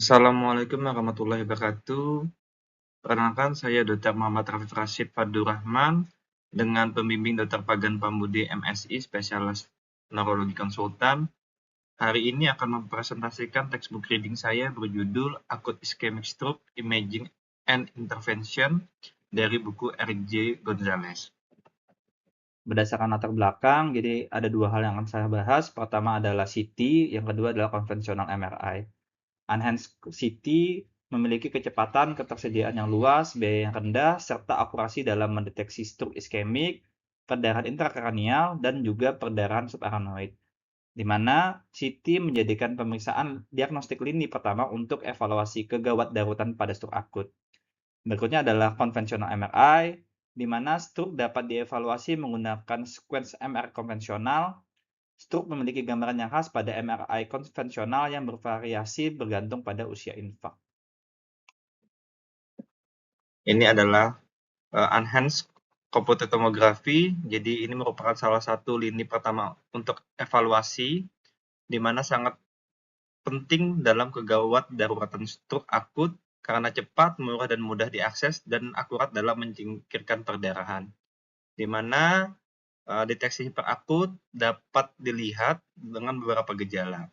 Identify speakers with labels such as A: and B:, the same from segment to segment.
A: Assalamualaikum warahmatullahi wabarakatuh. Perkenalkan, saya Dr. Muhammad Rafiq Rashid Fadur Rahman dengan pembimbing Dr. Pagan Pambudi MSI, spesialis neurologi konsultan. Hari ini akan mempresentasikan textbook reading saya berjudul Acute Ischemic Stroke Imaging and Intervention dari buku R.J. Gonzalez.
B: Berdasarkan latar belakang, jadi ada dua hal yang akan saya bahas. Pertama adalah CT, yang kedua adalah konvensional MRI. Enhanced CT memiliki kecepatan, ketersediaan yang luas, biaya yang rendah, serta akurasi dalam mendeteksi stroke iskemik, perdarahan intrakranial, dan juga perdarahan subarachnoid. Di mana CT menjadikan pemeriksaan diagnostik lini pertama untuk evaluasi kegawat daruratan pada stroke akut. Berikutnya adalah konvensional MRI, di mana stroke dapat dievaluasi menggunakan sequence MRI konvensional. Stroke memiliki gambaran yang khas pada MRI konvensional yang bervariasi bergantung pada usia infak.
A: Ini adalah enhanced computed tomography. Jadi ini merupakan salah satu lini pertama untuk evaluasi, di mana sangat penting dalam kegawat daruratan stroke akut karena cepat, murah, dan mudah diakses dan akurat dalam menyingkirkan perdarahan. Di mana deteksi hiperakut dapat dilihat dengan beberapa gejala.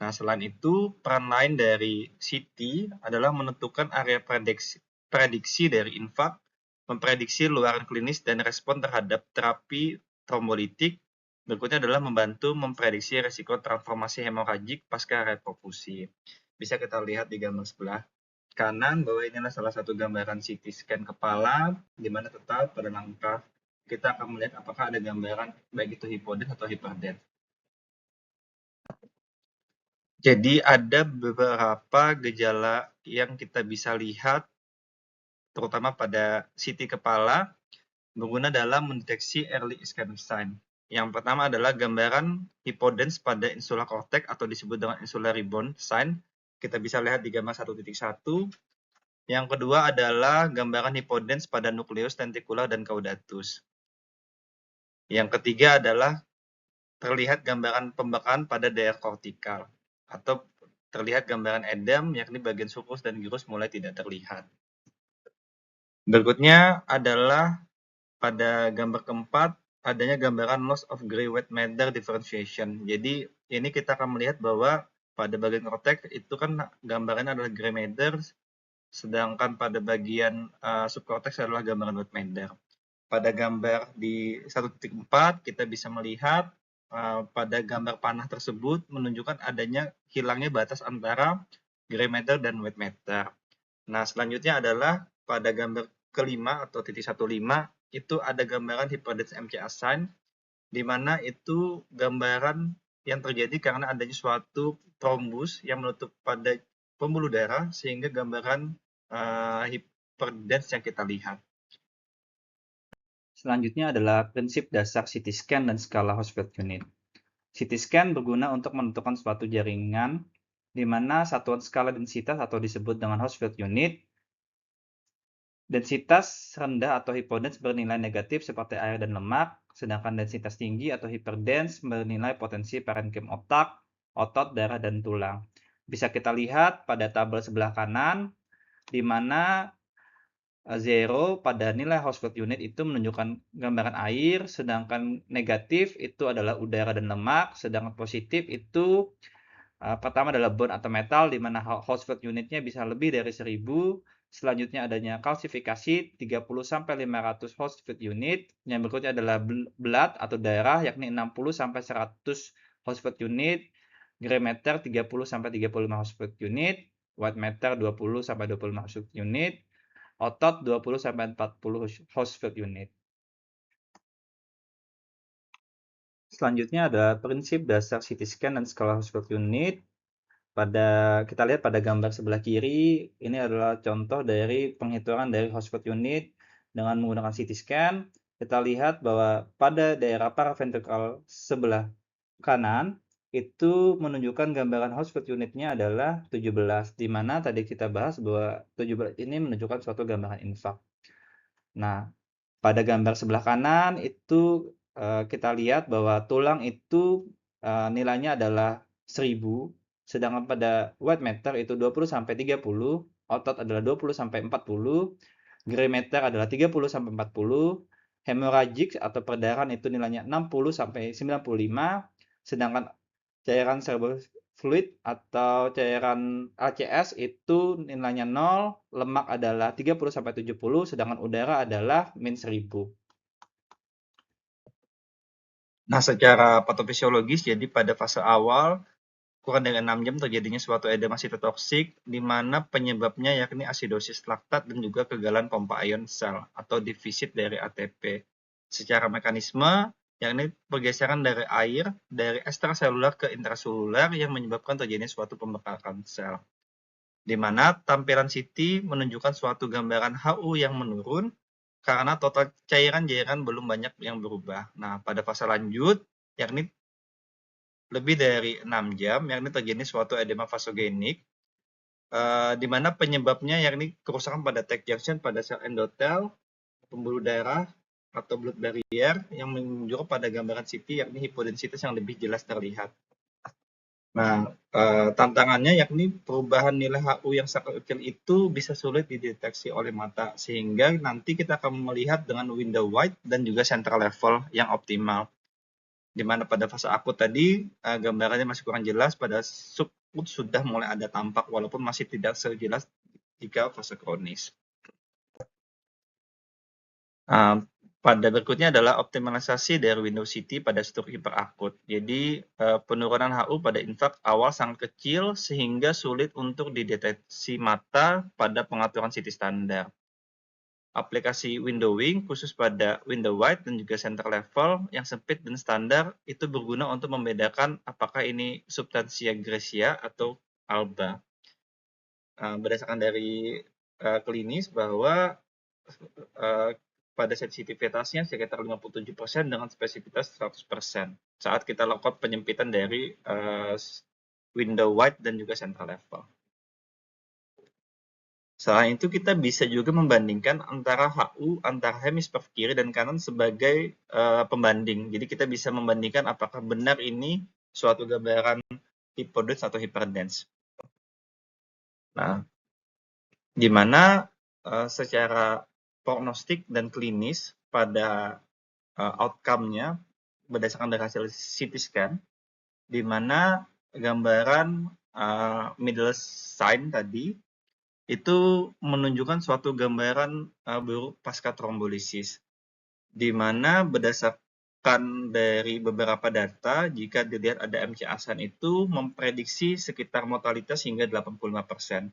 A: Nah, selain itu, peran lain dari CT adalah menentukan area prediksi dari infak, memprediksi luaran klinis dan respon terhadap terapi trombolitik. Berikutnya adalah membantu memprediksi risiko transformasi hemoragik pasca reperfusi. Bisa kita lihat di gambar sebelah kanan bahwa ini adalah salah satu gambaran CT scan kepala, di mana tetap pada langkah kita akan melihat apakah ada gambaran baik itu hipodens atau hiperdens. Jadi ada beberapa gejala yang kita bisa lihat, terutama pada CT kepala, berguna dalam mendeteksi early ischemic sign. Yang pertama adalah gambaran hipodens pada insula cortex atau disebut dengan insular rebound sign. Kita bisa lihat di gambar 1.1. Yang kedua adalah gambaran hipodens pada nukleus tentikular dan caudatus. Yang ketiga adalah terlihat gambaran pembekakan pada daerah kortikal atau terlihat gambaran edem, yakni bagian sulcus dan gyrus mulai tidak terlihat. Berikutnya adalah pada gambar keempat, adanya gambaran loss of gray white matter differentiation. Jadi ini kita akan melihat bahwa pada bagian korteks itu kan gambarannya adalah gray matter, sedangkan pada bagian subkorteks adalah gambaran white matter. Pada gambar di 1.4 kita bisa melihat pada gambar panah tersebut menunjukkan adanya hilangnya batas antara gray matter dan white matter. Nah, selanjutnya adalah pada gambar kelima atau titik 15 itu ada gambaran hipodens MCA sign, di mana itu gambaran yang terjadi karena adanya suatu trombus yang menutup pada pembuluh darah sehingga gambaran hiperdens yang kita lihat.
B: Selanjutnya adalah prinsip dasar CT scan dan skala Hounsfield unit. CT scan berguna untuk menentukan suatu jaringan di mana satuan skala densitas atau disebut dengan Hounsfield unit. Densitas rendah atau hipodens bernilai negatif seperti air dan lemak, sedangkan densitas tinggi atau hiperdens bernilai potensi parenkim otak, otot, darah, dan tulang. Bisa kita lihat pada tabel sebelah kanan, di mana 0 pada nilai Hounsfield unit itu menunjukkan gambaran air, sedangkan negatif itu adalah udara dan lemak, sedangkan positif itu pertama adalah bone atau metal, di mana Hounsfield unitnya bisa lebih dari 1000. Selanjutnya adanya kalsifikasi 30-500 Hounsfield unit. Yang berikutnya adalah blood atau darah, yakni 60-100 Hounsfield unit. Gray matter 30-35 Hounsfield unit. White matter 20-25 Hounsfield unit. Otot 20-40 Hounsfield unit. Selanjutnya ada prinsip dasar CT scan dan skala Hounsfield unit. Kita lihat pada gambar sebelah kiri, ini adalah contoh dari penghitungan dari Hounsfield unit dengan menggunakan CT scan. Kita lihat bahwa pada daerah paraventrikal sebelah kanan itu menunjukkan gambaran Hounsfield unitnya adalah 17, di mana tadi kita bahas bahwa 17 ini menunjukkan suatu gambaran infak. Nah, pada gambar sebelah kanan itu kita lihat bahwa tulang itu nilainya adalah 1000, Sedangkan pada white matter itu 20-30, otot adalah 20-40, gray matter adalah 30-40, hemorrhagic atau perdarahan itu nilainya 60-95, sedangkan cairan cerebral fluid atau cairan ACS itu nilainya 0, lemak adalah 30-70, sedangkan udara adalah -1000.
A: Nah, secara patofisiologis, jadi pada fase awal, kurang dari 6 jam terjadinya suatu edema sitotoksik, di mana penyebabnya yakni asidosis laktat dan juga kegagalan pompa ion sel atau defisit dari ATP. Secara mekanisme, yakni pergeseran dari air dari ekstraselular ke intraselular yang menyebabkan terjadinya suatu pembekakan sel. Di mana tampilan CT menunjukkan suatu gambaran HU yang menurun karena total cairan belum banyak yang berubah. Nah, pada fase lanjut, yakni lebih dari 6 jam, yakni terjadi suatu edema vasogenik, di mana penyebabnya yakni kerusakan pada tight junction pada sel endotel, pembuluh darah, atau blood barrier yang menunjukkan pada gambaran CT yakni hipodensitas yang lebih jelas terlihat. Nah, tantangannya yakni perubahan nilai HU yang sangat kecil itu bisa sulit dideteksi oleh mata, sehingga nanti kita akan melihat dengan window wide dan juga central level yang optimal. Di mana pada fase akut tadi, gambarannya masih kurang jelas, pada subakut sudah mulai ada tampak walaupun masih tidak sejelas jika fase kronis. Pada berikutnya adalah optimalisasi dari window CT pada stroke hiperakut. Jadi, penurunan HU pada infak awal sangat kecil sehingga sulit untuk dideteksi mata pada pengaturan CT standar. Aplikasi windowing khusus pada window wide dan juga center level yang sempit dan standar itu berguna untuk membedakan apakah ini substansia gracia atau alba. Berdasarkan dari klinis bahwa pada sensitivitasnya sekitar 57% dengan spesifitas 100% saat kita lakukan penyempitan dari window wide dan juga central level. Selain itu, kita bisa juga membandingkan antara HU antara hemisfer kiri dan kanan sebagai pembanding. Jadi kita bisa membandingkan apakah benar ini suatu gambaran hipodense atau hyperdense. Nah, di mana secara prognostik dan klinis pada outcome-nya berdasarkan dari hasil CT scan, di mana gambaran middle sign tadi itu menunjukkan suatu gambaran buruk pasca trombolisis, di mana berdasarkan dari beberapa data, jika dilihat ada MCA-SAN itu memprediksi sekitar mortalitas hingga 85%,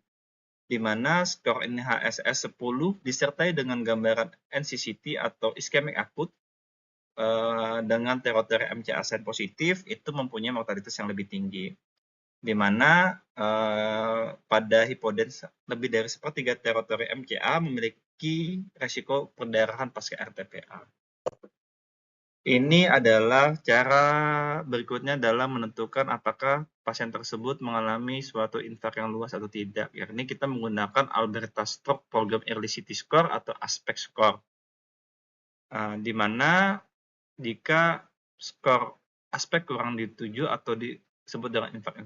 A: di mana skor NHSS 10 disertai dengan gambaran NCCT atau iskemik akut dengan teritori MCA-SAN positif itu mempunyai mortalitas yang lebih tinggi, di mana pada hipodense lebih dari sepertiga teritori MCA memiliki resiko perdarahan pasca RTPA. Ini adalah cara berikutnya dalam menentukan apakah pasien tersebut mengalami suatu infak yang luas atau tidak, yakni kita menggunakan Alberta Stroke Program Early CT Score atau ASPEC score, di mana jika skor ASPEC kurang di 7 atau disebut dengan infak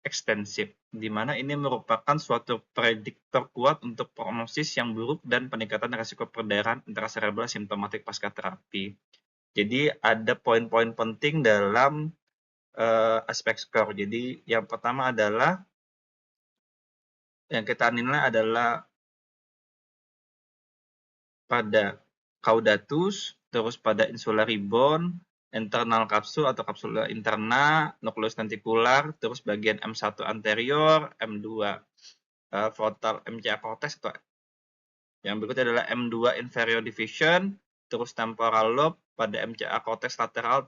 A: ekstensif, di mana ini merupakan suatu prediktor kuat untuk prognosis yang buruk dan peningkatan risiko perdarahan intracerebral simptomatik pasca terapi. Jadi ada poin-poin penting dalam aspek skor. Jadi yang pertama adalah yang kita nilai adalah pada caudatus, terus pada insular ribbon, internal kapsul atau kapsula interna, nukleus lentikular, terus bagian M1 anterior, M2 frontal MCA cortex, atau yang berikutnya adalah M2 inferior division, terus temporal lobe pada MCA cortex lateral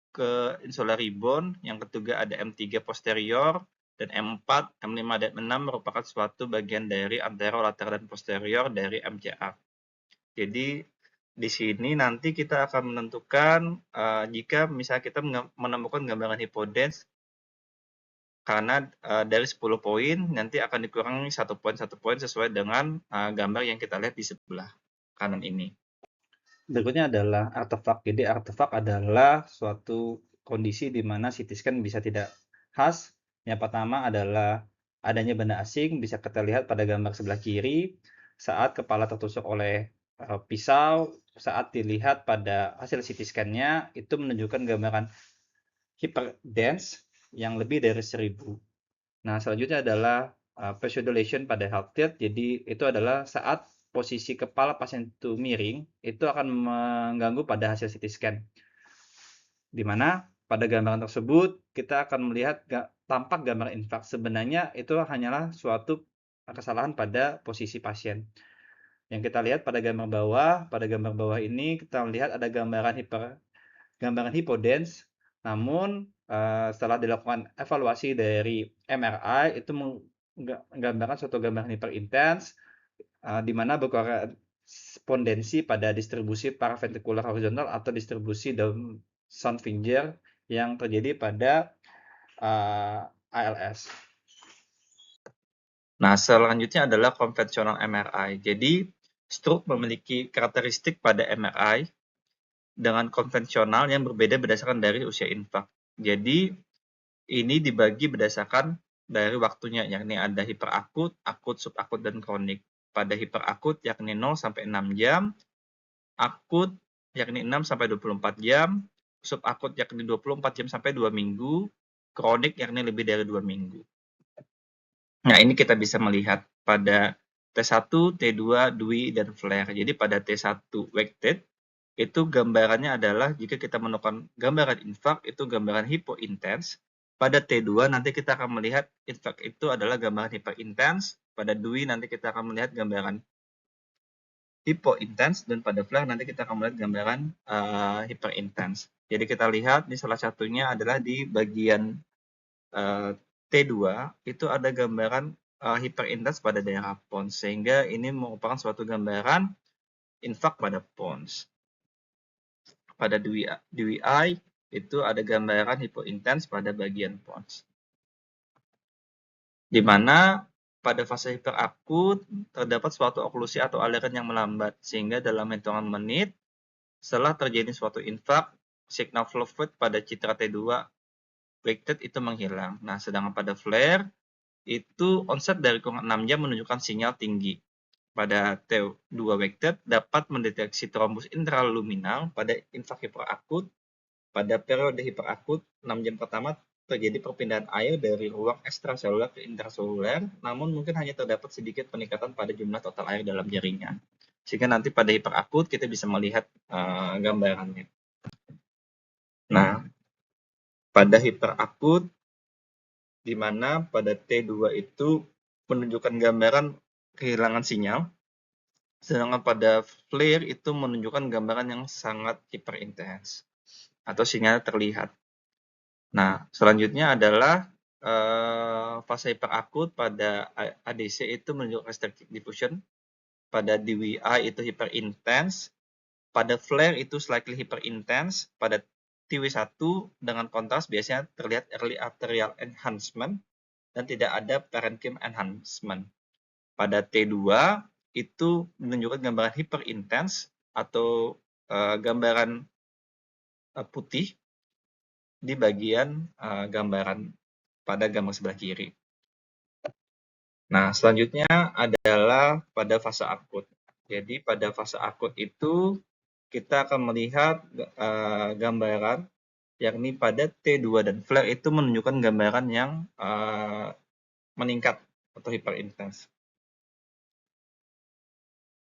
A: ke insular ribbon, yang ketiga ada M3 posterior, dan M4, M5, dan M6 merupakan suatu bagian dari anterolateral dan posterior dari MCA. Jadi di sini nanti kita akan menentukan jika misalnya kita menemukan gambaran hipodense, karena dari 10 poin nanti akan dikurangi satu poin sesuai dengan gambar yang kita lihat di sebelah kanan ini.
B: Berikutnya adalah artefak. Jadi artefak adalah suatu kondisi di mana CT scan bisa tidak khas, Yang pertama adalah adanya benda asing, bisa kita lihat pada gambar sebelah kiri, saat kepala tertusuk oleh pisau, saat dilihat pada hasil CT scan-nya, itu menunjukkan gambaran hyperdense yang lebih dari 1000. Nah, selanjutnya adalah pseudolation pada heart death. Jadi, itu adalah saat posisi kepala pasien itu miring, itu akan mengganggu pada hasil CT scan. Di mana pada gambaran tersebut kita akan melihat tampak gambar infak. Sebenarnya itu hanyalah suatu kesalahan pada posisi pasien. Yang kita lihat pada gambar bawah ini kita melihat ada gambaran hypodense. Namun setelah dilakukan evaluasi dari MRI itu menggambarkan suatu gambaran hyperintens di mana berkorespondensi pada distribusi paraventricular horizontal atau distribusi daun sound finger yang terjadi pada ALS.
A: Nah, selanjutnya adalah konvensional MRI. Jadi, stroke memiliki karakteristik pada MRI dengan konvensional yang berbeda berdasarkan dari usia infak. Jadi, ini dibagi berdasarkan dari waktunya, yakni ada hiperakut, akut, subakut, dan kronik. Pada hiperakut, yakni 0 sampai 6 jam, akut, yakni 6 sampai 24 jam, subakut, yakni 24 jam sampai 2 minggu, kronik, yakni lebih dari 2 minggu. Nah, ini kita bisa melihat pada T1, T2, DWI, dan flare. Jadi pada T1 weighted, itu gambarannya adalah jika kita menemukan gambaran infak, itu gambaran hypointens. Pada T2 nanti kita akan melihat infak itu adalah gambaran hyperintens. Pada DWI nanti kita akan melihat gambaran hypointens, dan pada flare nanti kita akan melihat gambaran hyperintens. Jadi kita lihat di salah satunya adalah di bagian T2 itu ada gambaran hyperintens pada daerah pons, sehingga ini merupakan suatu gambaran infak pada pons. Pada DWI itu ada gambaran hypointens pada bagian pons. Di mana pada fase hiperakut terdapat suatu oklusi atau aliran yang melambat, sehingga dalam hitungan menit setelah terjadi suatu infak, signal flow fluid pada citra T2 weighted itu menghilang. Nah, sedangkan pada flare itu onset dari kurang 6 jam menunjukkan sinyal tinggi. Pada T2 weighted dapat mendeteksi trombus intraluminal pada infak hiperakut. Pada periode hiperakut, 6 jam pertama terjadi perpindahan air dari ruang ekstraseluler ke intraseluler, namun mungkin hanya terdapat sedikit peningkatan pada jumlah total air dalam jaringan. Sehingga nanti pada hiperakut kita bisa melihat gambarannya. Nah, pada hiperakut, di mana pada T2 itu menunjukkan gambaran kehilangan sinyal, sedangkan pada flare itu menunjukkan gambaran yang sangat hyperintens atau sinyal terlihat. Nah, selanjutnya adalah fase hiperakut pada ADC itu menunjukkan restricted diffusion, pada DWI itu hyperintens, pada flare itu slightly hyperintens, pada TW1 dengan kontras biasanya terlihat early arterial enhancement dan tidak ada parenchyma enhancement. Pada T2 itu menunjukkan gambaran hyperintens atau gambaran putih di bagian gambaran pada gambar sebelah kiri. Nah, selanjutnya adalah pada fase akut. Jadi pada fase akut itu kita akan melihat gambaran yakni pada T2 dan flare itu menunjukkan gambaran yang meningkat atau hyperintens.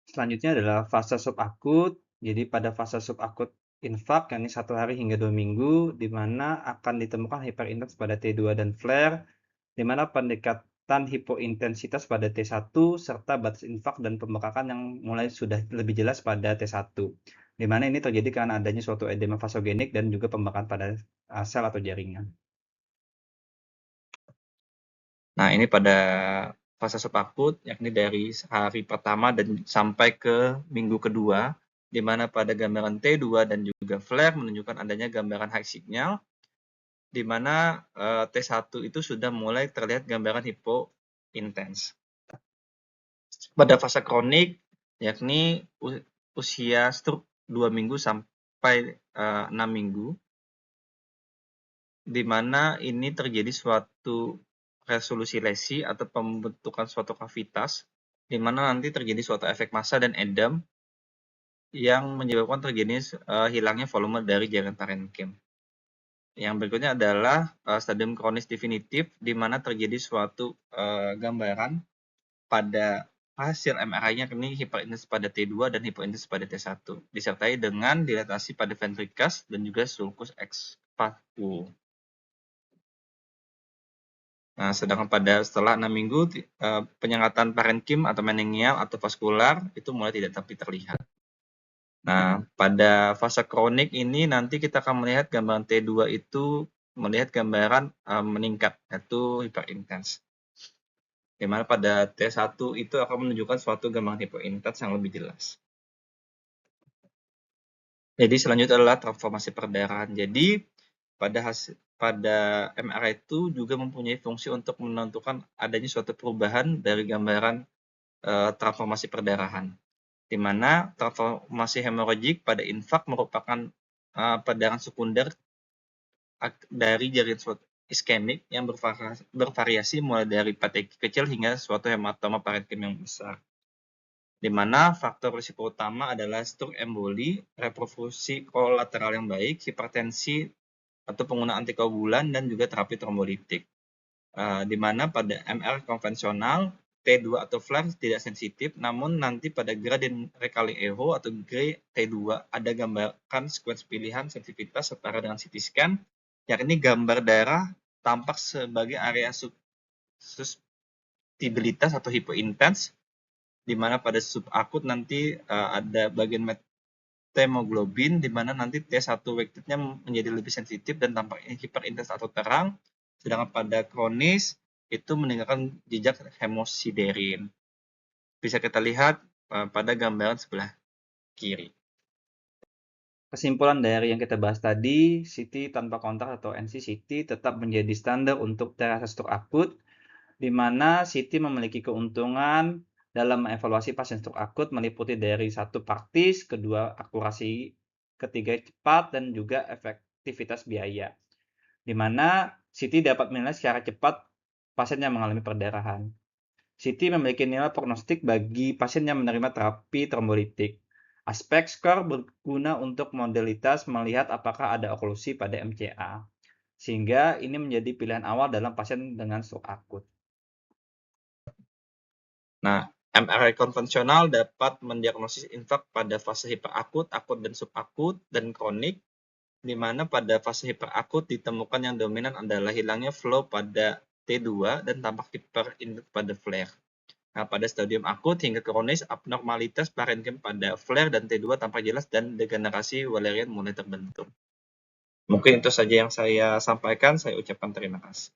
B: Selanjutnya adalah fase subakut. Jadi pada fase subakut infak, yakni 1 hari hingga 2 minggu, di mana akan ditemukan hyperintens pada T2 dan flare, di mana pendekatan hipointensitas pada T1 serta batas infak dan pembekakan yang mulai sudah lebih jelas pada T1. Di mana ini terjadi karena adanya suatu edema vasogenik dan juga pembekakan pada sel atau jaringan.
A: Nah, ini pada fase subakut, yakni dari hari pertama dan sampai ke minggu kedua, di mana pada gambaran T2 dan juga flare menunjukkan adanya gambaran high signal, di mana T1 itu sudah mulai terlihat gambaran hypointens. Pada fase kronik, yakni usia stroke 2 minggu sampai 6 minggu, di mana ini terjadi suatu resolusi lesi atau pembentukan suatu kavitas, di mana nanti terjadi suatu efek massa dan edem yang menyebabkan terjadinya hilangnya volume dari jaringan parenkim. Yang berikutnya adalah stadium kronis definitif, di mana terjadi suatu gambaran pada hasil MRI-nya ini hiperintens pada T2 dan hiperintens pada T1, disertai dengan dilatasi pada ventrikas dan juga sulcus ex vacuo. Nah, sedangkan setelah 6 minggu, penyengatan parenkim atau meningial atau vaskular itu mulai tidak terlihat. Nah, pada fase kronik ini nanti kita akan melihat gambaran T2 itu melihat gambaran meningkat, yaitu hiperintens. Di mana pada T1 itu akan menunjukkan suatu gambaran hiperintens yang lebih jelas. Jadi selanjutnya adalah transformasi perdarahan. Jadi pada MRI itu juga mempunyai fungsi untuk menentukan adanya suatu perubahan dari gambaran transformasi perdarahan, di mana transformasi hemoragik pada infak merupakan perdarahan sekunder dari jaringan iskemik yang bervariasi mulai dari pateki kecil hingga suatu hematoma parenkim yang besar, di mana faktor risiko utama adalah stroke emboli, reperfusi kolateral yang baik, hipertensi atau penggunaan antikoagulan dan juga terapi trombolitik. Di mana pada MR konvensional T2 atau flare tidak sensitif, namun nanti pada gradient recalling echo atau GRE T2 ada gambarkan sequence pilihan sensitivitas setara dengan CT scan, yakni gambar darah tampak sebagai area susceptibilitas atau hipointens, di mana pada subakut nanti ada bagian hemoglobin, di mana nanti T1 weighted-nya menjadi lebih sensitif dan tampaknya hiperintens atau terang, sedangkan pada kronis itu meninggalkan jejak hemosiderin. Bisa kita lihat pada gambaran sebelah kiri.
B: Kesimpulan dari yang kita bahas tadi, CT tanpa kontak atau NC-CT tetap menjadi standar untuk triase stroke akut, di mana CT memiliki keuntungan dalam mengevaluasi pasien stroke akut meliputi dari satu praktis, kedua akurasi, ketiga cepat, dan juga efektivitas biaya. Di mana CT dapat menilai secara cepat pasien yang mengalami perdarahan. CT memiliki nilai prognostik bagi pasien yang menerima terapi trombolitik. Aspek skor berguna untuk modalitas melihat apakah ada oklusi pada MCA, sehingga ini menjadi pilihan awal dalam pasien dengan stroke akut.
A: Nah, MRI konvensional dapat mendiagnosis infak pada fase hiperakut, akut, dan subakut, dan kronik, di mana pada fase hiperakut ditemukan yang dominan adalah hilangnya flow pada T2 dan tampak hiperintens pada flare. Nah, pada stadium akut hingga kronis, abnormalitas parenkim pada flare dan T2 tampak jelas dan degenerasi Wallerian mulai terbentuk. Mungkin itu saja yang saya sampaikan. Saya ucapkan terima kasih.